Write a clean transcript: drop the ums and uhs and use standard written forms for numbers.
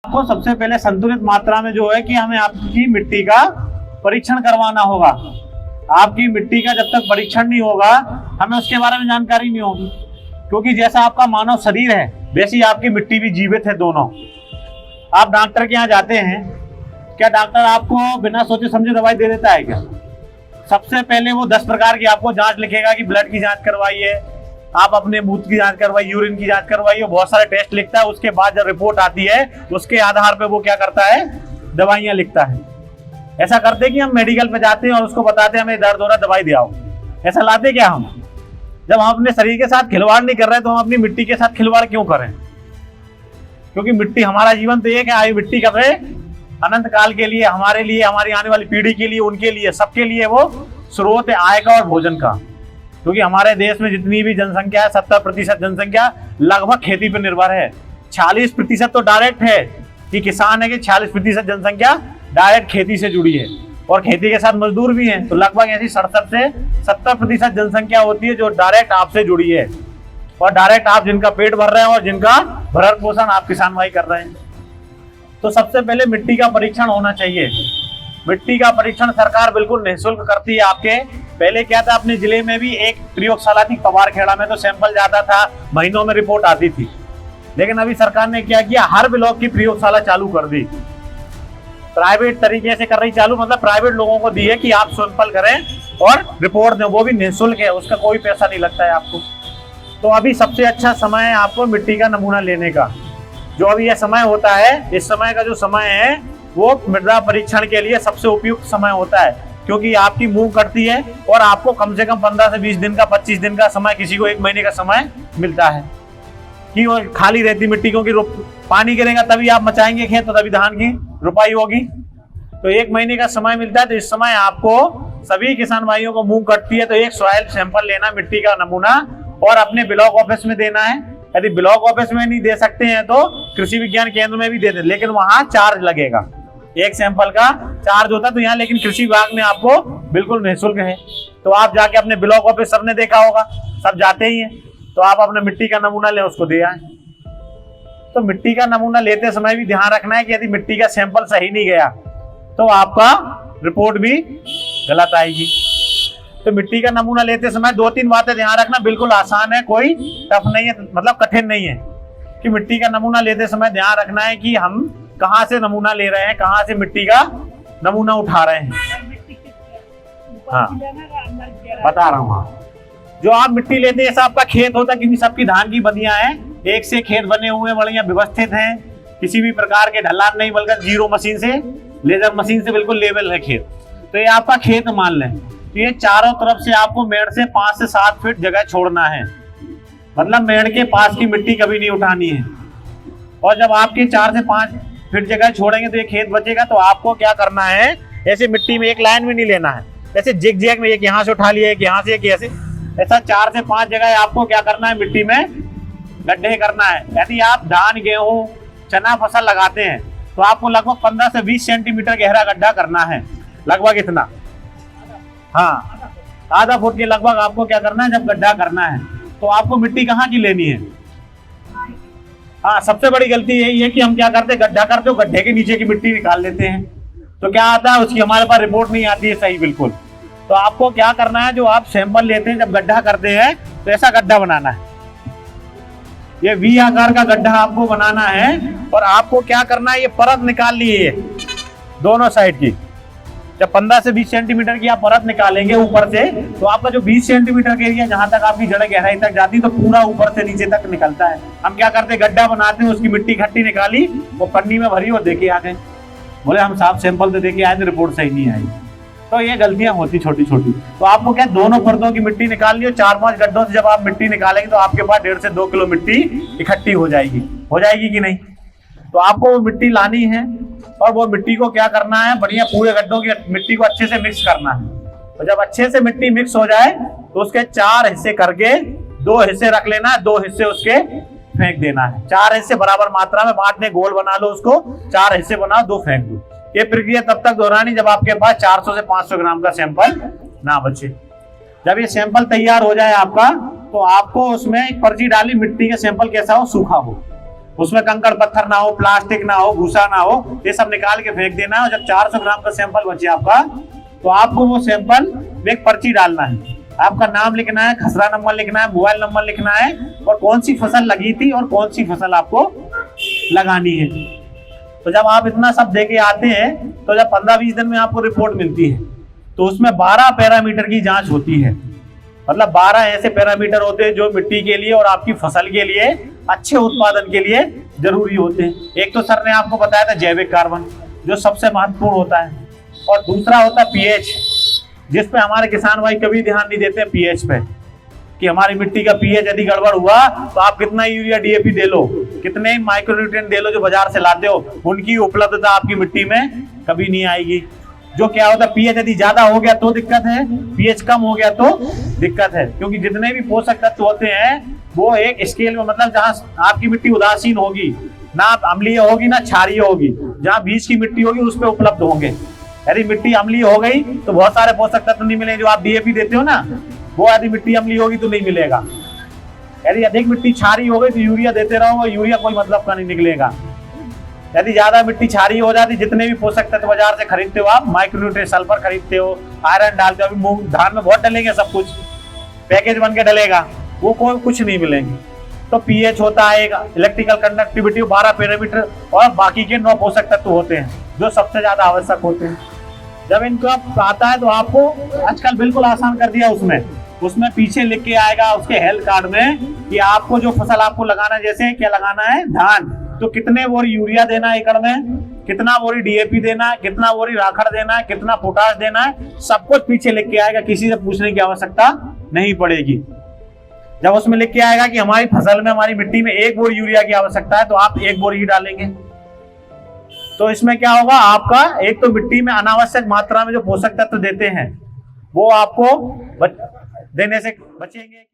आपको सबसे पहले संतुलित मात्रा में जो है कि हमें आपकी मिट्टी का परीक्षण करवाना होगा। आपकी मिट्टी का जब तक परीक्षण नहीं होगा हमें उसके बारे में जानकारी नहीं होगी, क्योंकि जैसा आपका मानव शरीर है वैसी आपकी मिट्टी भी जीवित है दोनों। आप डॉक्टर के यहाँ जाते हैं, क्या डॉक्टर आपको बिना सोचे समझे दवाई दे देता है क्या? सबसे पहले वो 10 प्रकार की आपको जांच लिखेगा कि ब्लड की जांच करवाइए, आप अपने मूत्र की जांच करवाइए, यूरिन की जांच करवाइए, बहुत सारे टेस्ट लिखता है। उसके बाद जब रिपोर्ट आती है उसके आधार पर वो क्या करता है, दवाइयां लिखता है। ऐसा करते कि हम मेडिकल पे जाते हैं और उसको बताते हैं हमें दर्द हो रहा है दवाई दे आओ, ऐसा लाते क्या हम? जब हम अपने शरीर के साथ खिलवाड़ नहीं कर रहे तो हम अपनी मिट्टी के साथ खिलवाड़ क्यों करें? क्योंकि मिट्टी, हमारा जीवन तो एक है, आयु मिट्टी कर रहे अनंत काल के लिए, हमारे लिए, हमारी आने वाली पीढ़ी के लिए, उनके लिए, सबके लिए वो स्रोत है आय का और भोजन का। क्योंकि हमारे देश में जितनी भी जनसंख्या है 70% जनसंख्या लगभग खेती पर निर्भर है। 40% तो डायरेक्ट है कि किसान है, कि 40% जनसंख्या डायरेक्ट खेती से जुड़ी है और खेती के साथ मजदूर भी हैं। तो लगभग ऐसी 67 से 70% जनसंख्या होती है जो डायरेक्ट आपसे जुड़ी है, और डायरेक्ट आप जिनका पेट भर रहे हैं और जिनका भरण पोषण आप किसान भाई कर रहे हैं। तो सबसे पहले मिट्टी का परीक्षण होना चाहिए। मिट्टी का परीक्षण सरकार बिल्कुल निःशुल्क करती है आपके। पहले क्या था, अपने जिले में भी एक प्रयोगशाला थी पवारखेड़ा में, तो सैंपल जाता था, महीनों में रिपोर्ट आती थी। लेकिन अभी सरकार ने क्या किया, हर ब्लॉक की प्रयोगशाला चालू कर दी, प्राइवेट तरीके से कर रही चालू, मतलब प्राइवेट लोगों को दी है कि आप सैंपल करें और रिपोर्ट दें, वो भी निःशुल्क है, उसका कोई पैसा नहीं लगता है आपको। तो अभी सबसे अच्छा समय है आपको मिट्टी का नमूना लेने का। जो अभी यह समय होता है, इस समय का जो समय है वो मृदा परीक्षण के लिए सबसे उपयुक्त समय होता है, क्योंकि आपकी मूंग कटती है और आपको कम से कम 15 से 20 दिन का, 25 दिन का समय, किसी को 1 महीने का समय मिलता है कि वो खाली रहती मिट्टी, क्योंकि पानी गिरेगा तभी आप मचाएंगे खेत, तो तभी धान की रुपाई होगी। तो 1 महीने का समय मिलता है। तो इस समय आपको सभी किसान भाइयों को मूंग कटती है तो एक सॉइल सैंपल लेना, मिट्टी का नमूना, और अपने ब्लॉक ऑफिस में देना है। यदि ब्लॉक ऑफिस में नहीं दे सकते हैं तो कृषि विज्ञान केंद्र में भी दे दें, लेकिन वहां चार्ज लगेगा, एक सैंपल का चार्ज होता है। तो यहाँ लेकिन कृषि विभाग में आपको बिल्कुल निःशुल्क है। तो आप जाके अपने ब्लॉक ऑफिस, सबने देखा होगा, सब जाते ही हैं, तो आप अपने मिट्टी का नमूना लें, उसको दे आए। तो मिट्टी का नमूना लेते समय भी ध्यान रखना है कि यदि मिट्टी का सैंपल सही नहीं गया तो आपका रिपोर्ट भी गलत आएगी। तो मिट्टी का नमूना लेते समय 2-3 बातें ध्यान रखना, बिल्कुल आसान है, कोई टफ नहीं है, मतलब कठिन नहीं है। कि मिट्टी का नमूना लेते समय ध्यान रखना है कि हम कहाँ से नमूना ले रहे हैं, कहाँ से मिट्टी का नमूना उठा रहे हैं। हाँ, बता रहा हूँ। जो आप मिट्टी लेते हैं, ऐसा आपका खेत होता है, क्योंकि सबकी धान की बदियां हैं, एक से खेत बने हुए बढ़िया व्यवस्थित हैं, किसी भी प्रकार के ढलान नहीं, बल्कि जीरो मशीन से, लेजर मशीन से बिल्कुल लेवल है खेत। तो ये आपका खेत मान लें, तो ये चारों तरफ से आपको मेड़ से 5 से 7 फीट जगह छोड़ना है, मतलब मेड़ के पास की मिट्टी कभी नहीं उठानी है। और जब आपके 4 से 5 फीट जगह छोड़ेंगे तो ये खेत बचेगा। तो आपको क्या करना है, ऐसे मिट्टी में एक लाइन में नहीं लेना है, ऐसे जिग जैग में, एक यहाँ से उठा लिया, एक यहाँ से, एक ऐसे, ऐसा 4 से 5 जगह आपको क्या करना है, मिट्टी में गड्ढे करना है। यदि आप धान, गेहूं, चना फसल लगाते हैं तो आपको लगभग 15 से 20 सेंटीमीटर गहरा गड्ढा करना है, लगभग इतना, हाँ, आधा फुट के लगभग आपको क्या करना है जब गड्ढा करना है। तो आपको मिट्टी कहाँ की लेनी है? हाँ, सबसे बड़ी गलती यही है कि हम क्या करते हैं, गड्ढा करते हो, गड्ढे के नीचे की मिट्टी निकाल लेते हैं, तो क्या आता है, उसकी हमारे पास रिपोर्ट नहीं आती है सही बिल्कुल। तो आपको क्या करना है, जो आप सैंपल लेते हैं, जब गड्ढा करते हैं तो ऐसा गड्ढा बनाना है, ये वी आकार का गड्ढा आपको बनाना है। और आपको क्या करना है, ये परत निकाल ली है दोनों साइड की। जब 15 से 20 सेंटीमीटर की आप परत निकालेंगे ऊपर से, तो आपका जो 20 सेंटीमीटर के एरिया जहां तक आपकी जड़ गहराई तक जाती, तो पूरा ऊपर से नीचे तक निकलता है। हम क्या करते हैं, गड्ढा बनाते हैं, उसकी मिट्टी इकट्ठी निकाली, वो पन्नी में भरी और देके आ गए, बोले हम साफ सैंपल तो देके आए थे, रिपोर्ट सही नहीं आई। तो ये गलतियां होती छोटी छोटी। तो आपको क्या, दोनों परतों की मिट्टी निकालनी है। 4-5 गड्ढों से जब आप मिट्टी निकालेंगे तो आपके पास 1.5 से 2 किलो मिट्टी इकट्ठी हो जाएगी कि नहीं? तो आपको वो मिट्टी लानी है और वो मिट्टी को क्या करना है, बढ़िया पूरे गड्ढों की मिट्टी को अच्छे से मिक्स करना है। तो जब अच्छे से मिट्टी मिक्स हो जाए तो उसके 4 हिस्से करके 2 हिस्से रख लेना है, 2 हिस्से उसके फेंक देना है। 4 हिस्से बराबर मात्रा में बांटने, गोल बना लो उसको, 4 हिस्से बनाओ, 2 फेंक दो। ये प्रक्रिया तब तक दोहरानी जब आपके पास 400 से 500 ग्राम का सैंपल ना बचे। जब ये सैंपल तैयार हो जाए आपका, तो आपको उसमें एक पर्ची डाली, मिट्टी का सैंपल कैसा हो, सूखा हो। उसमें कंकड़ पत्थर ना हो, प्लास्टिक ना हो, भूसा ना हो, ये सब निकाल के फेंक देना है। और जब 400 ग्राम का सैंपल बचे आपका, तो आपको वो सैंपल में एक पर्ची डालना है। आपका नाम लिखना है, खसरा नंबर लिखना है, मोबाइल नंबर लिखना है, और कौन सी फसल लगी थी और कौन सी फसल आपको लगानी है। तो जब आप इतना सब दे के आते हैं, तो जब 15-20 दिन में आपको रिपोर्ट मिलती है, तो उसमें 12 पैरामीटर की जांच होती है। मतलब 12 ऐसे पैरामीटर होते हैं जो मिट्टी के लिए और आपकी फसल के लिए, अच्छे उत्पादन के लिए जरूरी होते हैं। एक तो सर ने आपको बताया था जैविक कार्बन, जो सबसे महत्वपूर्ण होता है, और दूसरा होता है पीएच, जिस पे हमारे किसान भाई कभी ध्यान नहीं देते पीएच पे, कि हमारी मिट्टी का पीएच यदि गड़बड़ हुआ तो आप कितना यूरिया डीएपी दे लो, कितने माइक्रोन्यूट्रिएंट दे लो जो बाजार से लाते हो, उनकी उपलब्धता आपकी मिट्टी में कभी नहीं आएगी। जो क्या होता है, पीएच यदि ज्यादा हो गया तो दिक्कत है, पीएच कम हो गया तो दिक्कत है। क्योंकि जितने भी पोषक तत्व होते हैं वो एक स्केल में, मतलब जहां आपकी मिट्टी उदासीन होगी, ना अम्लीय होगी ना क्षारीय होगी, जहां बीज की मिट्टी होगी उस पर उपलब्ध होंगे। यदि मिट्टी अम्लीय हो गई तो बहुत सारे पोषक तत्व नहीं मिलेंगे जो आप डीएपी देते हो ना, वो यदि मिट्टी अम्लीय होगी तो नहीं मिलेगा। यदि अधिक मिट्टी क्षारीय हो गई तो यूरिया देते रहो, यूरिया कोई मतलब का नहीं निकलेगा। यदि ज्यादा मिट्टी क्षारीय हो जाती, जितने भी पोषक तत्व बाजार से खरीदते हो आप, माइक्रोन्यूट्रिएंट सल्फर खरीदते हो, आयरन डालते हो, अभी मूंग धान में बहुत डलेंगे, सब कुछ पैकेज बन के डलेगा, वो कोई कुछ नहीं मिलेंगे। तो पीएच होता है, एक इलेक्ट्रिकल कंडक्टिविटी, 12 पैरामीटर, और बाकी के 9 पोषक तत्व होते हैं जो सबसे ज्यादा आवश्यक होते हैं। जब इनको आता है तो आपको आजकल बिल्कुल आसान कर दिया, उसमें पीछे लिख के आएगा उसके हेल्थ कार्ड में कि आपको जो फसल आपको लगाना है, जैसे क्या लगाना है धान, तो कितने बोरी यूरिया देना है एकड़ में, कितना बोरी डीएपी देना है, कितना बोरी राखड़ देना है, कितना पोटाश देना है, सब कुछ पीछे लिख के आएगा। किसी से पूछने की आवश्यकता नहीं पड़ेगी। जब उसमें लिख के आएगा कि हमारी फसल में, हमारी मिट्टी में 1 बोरी यूरिया की आवश्यकता है, तो आप 1 बोरी ही डालेंगे। तो इसमें क्या होगा, आपका एक तो मिट्टी में अनावश्यक मात्रा में जो पोषक तत्व देते हैं वो आपको देने से बचेंगे।